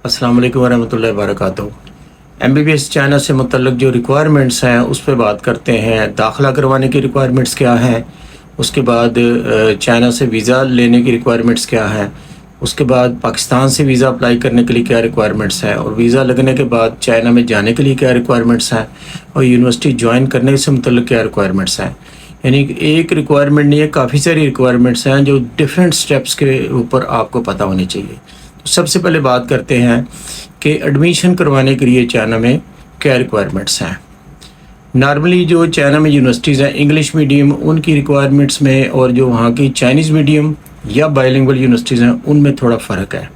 अस्सलाम वालेकुम वरहमतुल्लाहि वबरकातुहू। MBBS चाइना से मुतल्लिक़ जो रिक्वायरमेंट्स हैं उस पे बात करते हैं। दाखिला करवाने की रिक्वायरमेंट्स क्या हैं, उसके बाद चाइना से वीज़ा लेने की रिक्वायरमेंट्स क्या हैं, उसके बाद पाकिस्तान से वीज़ा अप्लाई करने के लिए क्या रिक्वायरमेंट्स हैं, और वीज़ा लगने के बाद चाइना में जाने के लिए क्या रिक्वायरमेंट्स हैं, और यूनिवर्सिटी ज्वाइन करने से मुतल्लिक़ क्या रिक्वायरमेंट्स हैं। यानी एक रिक्वायरमेंट नहीं है, काफ़ी सारी रिक्वायरमेंट्स हैं जो डिफरेंट स्टेप्स के ऊपर आपको पता होनी चाहिए। तो सबसे पहले बात करते हैं कि एडमिशन करवाने के लिए चाइना में क्या रिक्वायरमेंट्स हैं। नॉर्मली जो चाइना में यूनिवर्सिटीज़ हैं इंग्लिश मीडियम, उनकी रिक्वायरमेंट्स में और जो वहाँ की चाइनीज़ मीडियम या बाइलिंगुअल यूनिवर्सिटीज़ हैं उनमें थोड़ा फ़र्क है,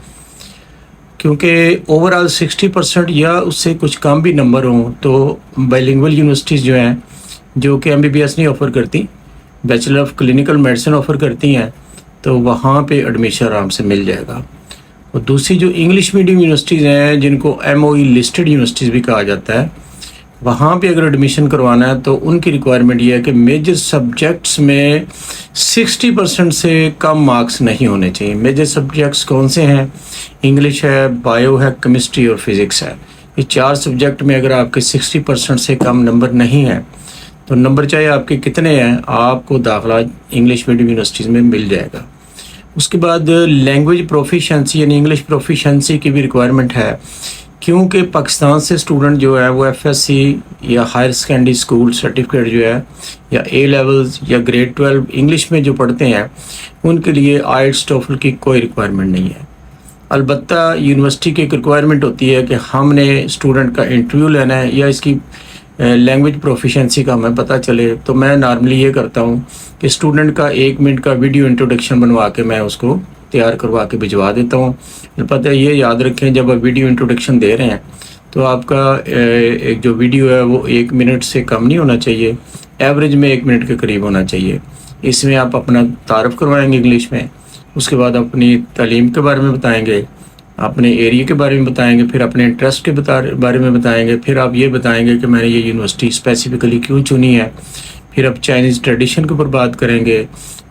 क्योंकि ओवरऑल 60% या उससे कुछ कम भी नंबर हों तो बाइलिंगुअल यूनिवर्सिटीज़ जो हैं, जो कि MBBS नहीं ऑफ़र करती, bachelor of clinical medicine offer करती हैं, तो वहाँ पे एडमिशन आराम से मिल जाएगा। और दूसरी जो इंग्लिश मीडियम यूनिवर्सिटीज़ हैं जिनको MOE लिस्टेड यूनिवर्सिटीज़ भी कहा जाता है, वहाँ पे अगर एडमिशन करवाना है तो उनकी रिक्वायरमेंट ये है कि मेजर सब्जेक्ट्स में 60% से कम मार्क्स नहीं होने चाहिए। मेजर सब्जेक्ट्स कौन से हैं? इंग्लिश है, बायो है, केमिस्ट्री और फिज़िक्स है। ये 4 सब्जेक्ट में अगर आपके 60% से कम नंबर नहीं हैं तो नंबर चाहे आपके कितने हैं, आपको दाखिला इंग्लिश मीडियम यूनिवर्सिटीज़ में मिल जाएगा। उसके बाद लैंग्वेज प्रोफिशेंसी यानी इंग्लिश प्रोफिशेंसी की भी रिक्वायरमेंट है, क्योंकि पाकिस्तान से स्टूडेंट जो है वो FSC या हायर सेकेंडरी स्कूल सर्टिफिकेट जो है या A लेवल्स या ग्रेड 12 इंग्लिश में जो पढ़ते हैं उनके लिए IELTS TOEFL की कोई रिक्वायरमेंट नहीं है। अलबत्ता यूनिवर्सिटी की एक रिक्वायरमेंट होती है कि हमने स्टूडेंट का इंटरव्यू लेना है या इसकी लैंग्वेज प्रोफिशेंसी का हमें पता चले, तो मैं नॉर्मली ये करता हूँ कि स्टूडेंट का 1 मिनट का वीडियो इंट्रोडक्शन बनवा के मैं उसको तैयार करवा के भिजवा देता हूँ। पता है, ये याद रखें जब आप वीडियो इंट्रोडक्शन दे रहे हैं तो आपका एक जो वीडियो है वो 1 मिनट से कम नहीं होना चाहिए, एवरेज में 1 मिनट के करीब होना चाहिए। इसमें आप अपना तारफ़ करवाएंगे इंग्लिश में, उसके बाद अपनी तालीम के बारे में बताएंगे, अपने एरिया के बारे में बताएंगे, फिर अपने इंटरेस्ट के बारे में बताएंगे, फिर आप ये बताएंगे कि मैंने ये यूनिवर्सिटी स्पेसिफिकली क्यों चुनी है, फिर आप चाइनीज़ ट्रेडिशन के ऊपर बात करेंगे,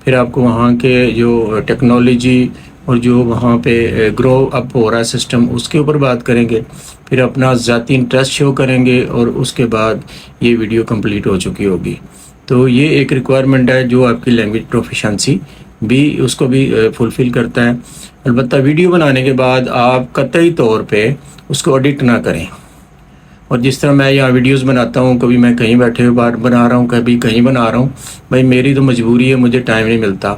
फिर आपको वहाँ के जो टेक्नोलॉजी और जो वहाँ पे ग्रो अप हो रहा है सिस्टम उसके ऊपर बात करेंगे, फिर अपना ज़ाती इंटरेस्ट शो करेंगे और उसके बाद ये वीडियो कंप्लीट हो चुकी होगी। तो ये एक रिक्वायरमेंट है जो आपकी लैंग्वेज प्रोफिशेंसी भी उसको भी फुलफ़िल करता है। अलबत्ता वीडियो बनाने के बाद आप कतई तौर पे उसको एडिट ना करें। और जिस तरह मैं यहाँ वीडियोस बनाता हूँ, कभी मैं कहीं बैठे हुए बार बना रहा हूँ, कभी कहीं बना रहा हूँ, भाई मेरी तो मजबूरी है, मुझे टाइम नहीं मिलता।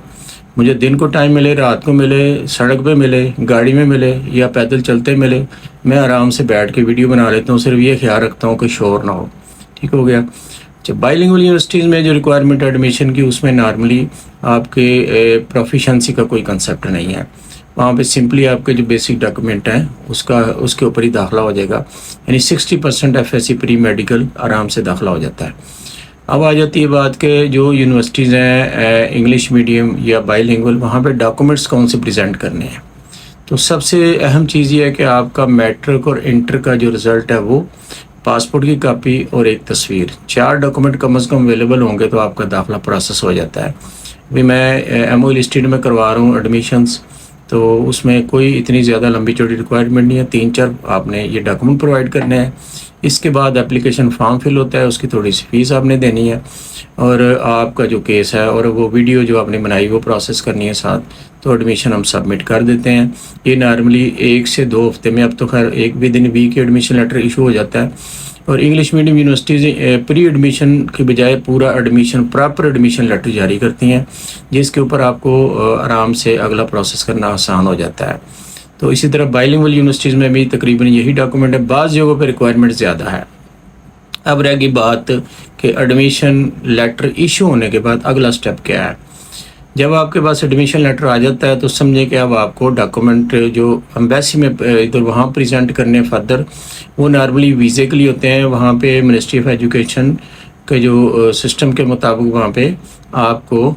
मुझे दिन को टाइम मिले, रात को मिले, सड़क पे मिले, गाड़ी में मिले या पैदल चलते मिले, मैं आराम से बैठ के वीडियो बना लेता हूँ। सिर्फ ये ख्याल रखता हूँ कि शोर ना हो। ठीक हो गया। जब बाइलिंगुअल यूनिवर्सिटीज़ में जो रिक्वायरमेंट एडमिशन की, उसमें नॉर्मली आपके प्रोफिशेंसी का कोई कंसेप्ट नहीं है। वहाँ पे सिंपली आपके जो बेसिक डॉक्यूमेंट हैं उसके ऊपर ही दाखिला हो जाएगा। यानी 60% FSC प्री मेडिकल आराम से दाखिला हो जाता है। अब आ जाती है बात कि जो यूनिवर्सिटीज़ हैं इंग्लिश मीडियम या बाइलिंगुअल, वहाँ पे डॉक्यूमेंट्स कौन से प्रेजेंट करने हैं। तो सबसे अहम चीज़ ये है कि आपका मैट्रिक और इंटर का जो रिज़ल्ट है वो, पासपोर्ट की कापी और एक तस्वीर, 4 डॉक्यूमेंट कम से कम अवेलेबल होंगे तो आपका दाखिला प्रोसेस हो जाता है। अभी मैं MOE लिस्टेड में करवा रहा हूँ एडमिशन्स, तो उसमें कोई इतनी ज़्यादा लंबी चौड़ी रिक्वायरमेंट नहीं है। 3-4 आपने ये डॉक्यूमेंट प्रोवाइड करने हैं। इसके बाद एप्लीकेशन फॉर्म फिल होता है, उसकी थोड़ी सी फ़ीस आपने देनी है, और आपका जो केस है और वो वीडियो जो आपने बनाई वो प्रोसेस करनी है साथ, तो एडमिशन हम सबमिट कर देते हैं। ये नॉर्मली 1 से 2 हफ्ते में, अब तो खैर 1 within week admission letter issue हो जाता है। और English medium universities pre admission के बजाय पूरा एडमिशन, प्रॉपर एडमिशन लेटर जारी करती हैं, जिसके ऊपर आपको आराम से अगला प्रोसेस करना आसान हो जाता है। तो इसी तरह बाइलिंगुअल यूनिवर्सिटीज़ में भी तकरीबन यही डॉक्यूमेंट है। बाज़ जगहों पर रिक्वायरमेंट ज़्यादा है। अब रह गई बात कि एडमिशन लेटर इशू होने के बाद अगला स्टेप क्या है। जब आपके पास एडमिशन लेटर आ जाता है तो समझे कि अब आपको डॉक्यूमेंट जो एम्बेसी में इधर वहाँ प्रेजेंट करने फर्दर, वो नॉर्मली वीज़े के लिए होते हैं। वहाँ पे मिनिस्ट्री ऑफ एजुकेशन के जो सिस्टम के मुताबिक वहाँ पे आपको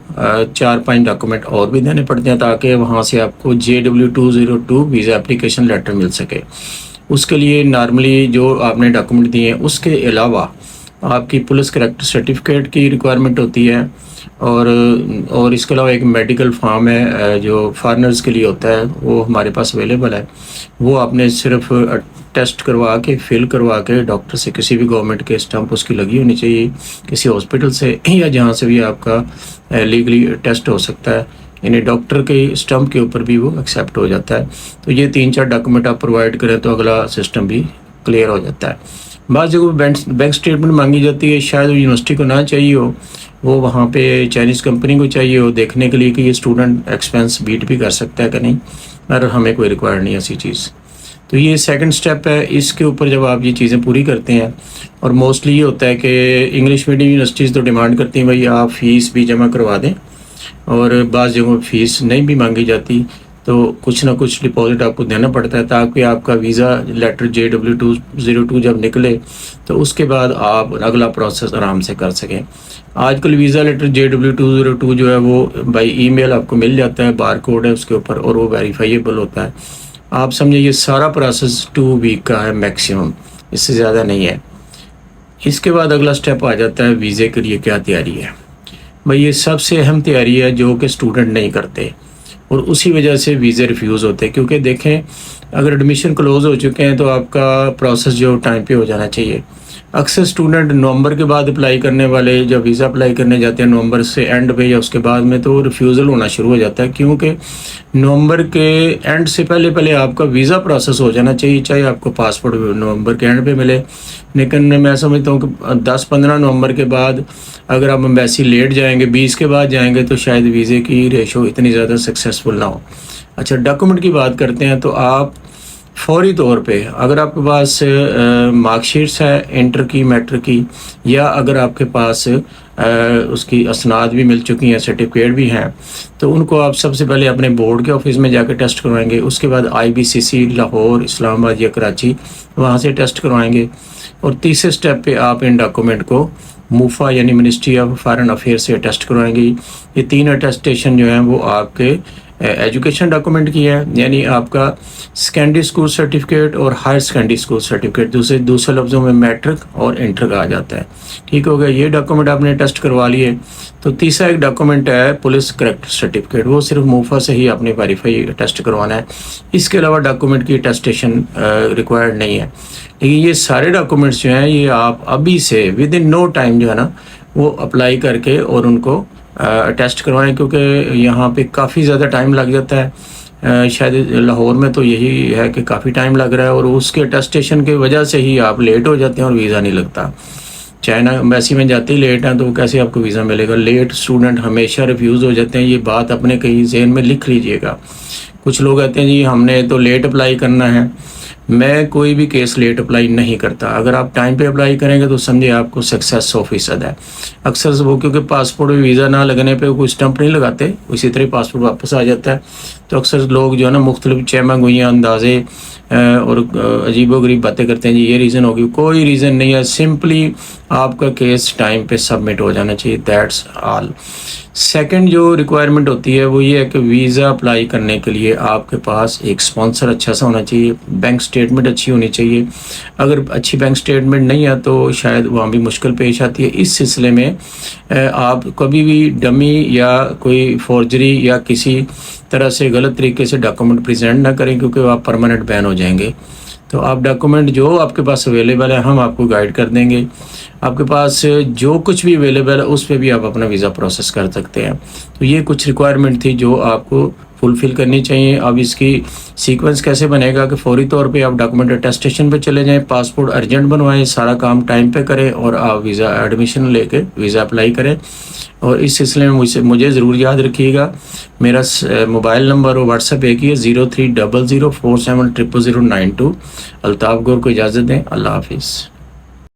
4-5 डॉक्यूमेंट और भी देने पड़ते हैं ताकि वहाँ से आपको JW202 वीज़ा एप्लीकेशन लेटर मिल सके। उसके लिए नॉर्मली जो आपने डॉक्यूमेंट दिए हैं उसके अलावा آپ کی پولیس کریکٹر سرٹیفکیٹ کی ریکوائرمنٹ ہوتی ہے، اور اس کے علاوہ ایک میڈیکل فارم ہے جو فارنرز کے لیے ہوتا ہے، وہ ہمارے پاس اویلیبل ہے. وہ آپ نے صرف ٹیسٹ کروا کے فل کروا کے ڈاکٹر سے، کسی بھی گورنمنٹ کے اسٹمپ اس کی لگی ہونی چاہیے، کسی ہاسپٹل سے یا جہاں سے بھی آپ کا لیگلی ٹیسٹ ہو سکتا ہے، یعنی ڈاکٹر کے اسٹمپ کے اوپر بھی وہ ایکسیپٹ ہو جاتا ہے. تو یہ 3-4 ڈاکومنٹ آپ پرووائڈ کریں تو اگلا سسٹم بھی کلیئر ہو جاتا ہے. بعض جگہوں بینک اسٹیٹمنٹ مانگی جاتی ہے، شاید وہ یونیورسٹی کو نہ چاہیے ہو، وہ وہاں پہ چائنیز کمپنی کو چاہیے ہو دیکھنے کے لیے کہ یہ اسٹوڈنٹ ایکسپینس بیٹ بھی کر سکتا ہے کہ نہیں، اور ہمیں کوئی ریکوائر نہیں ایسی چیز. تو یہ سیکنڈ سٹیپ ہے. اس کے اوپر جب آپ یہ چیزیں پوری کرتے ہیں، اور موسٹلی یہ ہوتا ہے کہ انگلش میڈیم یونیورسٹیز تو ڈیمانڈ کرتی ہیں بھائی آپ فیس بھی جمع کروا دیں، اور بعض جگہوں فیس نہیں بھی مانگی جاتی، تو کچھ نہ کچھ ڈپازٹ آپ کو دینا پڑتا ہے تاکہ آپ کا ویزا لیٹر JW202 جب نکلے تو اس کے بعد آپ اگلا پروسیس آرام سے کر سکیں. آج کل ویزا لیٹر JW202 جو ہے وہ بائی ای میل آپ کو مل جاتا ہے، بار کوڈ ہے اس کے اوپر، اور وہ ویریفائیبل ہوتا ہے. آپ سمجھیں یہ سارا پروسیس 2 ویک کا ہے میکسیمم، اس سے زیادہ نہیں ہے. اس کے بعد اگلا سٹیپ آ جاتا ہے ویزے کے لیے کیا تیاری ہے. بھائی یہ سب سے اہم تیاری ہے جو کہ اسٹوڈنٹ نہیں کرتے، اور اسی وجہ سے ویزے ریفیوز ہوتے ہیں. کیونکہ دیکھیں اگر ایڈمیشن کلوز ہو چکے ہیں تو آپ کا پروسیس جو ٹائم پہ ہو جانا چاہیے. اکثر اسٹوڈنٹ نومبر کے بعد اپلائی کرنے والے جب ویزا اپلائی کرنے جاتے ہیں نومبر سے اینڈ پہ یا اس کے بعد میں، تو ریفیوزل ہونا شروع ہو جاتا ہے. کیونکہ نومبر کے اینڈ سے پہلے آپ کا ویزا پروسیس ہو جانا چاہیے، چاہے آپ کو پاسپورٹ نومبر کے اینڈ پہ ملے. لیکن میں سمجھتا ہوں کہ 10-15 نومبر کے بعد اگر آپ ایمبیسی لیٹ جائیں گے، 20 کے بعد جائیں گے، تو شاید ویزے کی ریشو اتنی زیادہ سکسیسفل نہ ہو. اچھا، ڈاکومنٹ کی بات کرتے ہیں تو آپ فوری طور پہ اگر آپ کے پاس مارک شیٹس ہے انٹر کی میٹرک کی، یا اگر آپ کے پاس اس کی اسناد بھی مل چکی ہیں، سرٹیفکیٹ بھی ہیں، تو ان کو آپ سب سے پہلے اپنے بورڈ کے آفس میں جا کے ٹیسٹ کروائیں گے. اس کے بعد IBCC لاہور، اسلام آباد یا کراچی، وہاں سے ٹیسٹ کروائیں گے. اور تیسرے سٹیپ پہ آپ ان ڈاکومنٹ کو موفا یعنی منسٹری آف فارن افیئر سے ٹیسٹ کروائیں گے. یہ 3 اٹیسٹیشن جو ہیں وہ آپ کے ایجوکیشن ڈاکومنٹ کی ہے، یعنی آپ کا سیکنڈری اسکول سرٹیفکیٹ اور ہائر سیکنڈری اسکول سرٹیفکیٹ، دوسرے لفظوں میں میٹرک اور انٹر کہا جاتا ہے. ٹھیک ہو گیا، یہ ڈاکومنٹ آپ نے ٹیسٹ کروا لیے. تو تیسرا ایک ڈاکومنٹ ہے پولیس کریکٹر سرٹیفکیٹ، وہ صرف موفا سے ہی آپ نے ویریفائی ٹیسٹ کروانا ہے. اس کے علاوہ ڈاکومنٹ کی ٹیسٹیشن ریکوائرڈ نہیں ہے. لیکن یہ سارے ڈاکومنٹس جو ہیں یہ آپ ابھی سے ود ان نو ٹائم جو ہے نا وہ اپلائی کر کے اور ان کو ٹیسٹ کروائیں، کیونکہ یہاں پہ کافی زیادہ ٹائم لگ جاتا ہے. شاید لاہور میں تو یہی ہے کہ کافی ٹائم لگ رہا ہے، اور اس کے اٹیسٹیشن کی وجہ سے ہی آپ لیٹ ہو جاتے ہیں اور ویزا نہیں لگتا. چائنا ایمبیسی میں جاتے ہی لیٹ ہیں تو کیسے آپ کو ویزا ملے گا. لیٹ اسٹوڈنٹ ہمیشہ ریفیوز ہو جاتے ہیں، یہ بات اپنے کہیں ذہن میں لکھ لیجئے گا. کچھ لوگ کہتے ہیں جی ہم نے تو لیٹ اپلائی کرنا ہے. میں کوئی بھی کیس لیٹ اپلائی نہیں کرتا. اگر آپ ٹائم پہ اپلائی کریں گے تو سمجھے آپ کو سکسیس 100% ہے. اکثر وہ کیونکہ پاسپورٹ میں ویزا نہ لگنے پہ کوئی اسٹمپ نہیں لگاتے، اسی طرح پاسپورٹ واپس آ جاتا ہے. تو اکثر لوگ جو ہے نا مختلف چیمہ گوئیاں اندازے اور عجیب و غریب باتیں کرتے ہیں جی یہ ریزن ہوگی. کوئی ریزن نہیں ہے، سمپلی آپ کا کیس ٹائم پہ سبمٹ ہو جانا چاہیے، دیٹس آل. سیکنڈ جو ریکوائرمنٹ ہوتی ہے وہ یہ ہے کہ ویزا اپلائی کرنے کے لیے آپ کے پاس ایک اسپانسر اچھا سا ہونا چاہیے، بینک سٹیٹمنٹ اچھی ہونی چاہیے. اگر اچھی بینک سٹیٹمنٹ نہیں ہے تو شاید وہاں بھی مشکل پیش آتی ہے. اس سلسلے میں آپ کبھی بھی ڈمی یا کوئی فورجری یا کسی طرح سے غلط طریقے سے ڈاکومنٹ پریزنٹ نہ کریں، کیونکہ آپ پرماننٹ بین ہو جائیں گے. تو آپ ڈاکومنٹ جو آپ کے پاس اویلیبل ہے ہم آپ کو گائیڈ کر دیں گے. آپ کے پاس جو کچھ بھی اویلیبل ہے اس پہ بھی آپ اپنا ویزا پروسیس کر سکتے ہیں. تو یہ کچھ ریکوائرمنٹ تھی جو آپ کو فلفل کرنی چاہیے. اب اس کی سیکوینس کیسے بنے گا کہ فوری طور پہ آپ ڈاکومنٹ اٹیسٹیشن پہ چلے جائیں، پاسپورٹ ارجنٹ بنوائیں، سارا کام ٹائم پہ کریں اور آپ ویزا ایڈمیشن لے کے ویزا اپلائی کریں. اور اس سلسلے میں مجھے ضرور یاد رکھیے گا میرا موبائل نمبر اور واٹس ایپ ایک ہی ہے 030047000092. الطاف گور کو اجازت دیں. اللہ حافظ.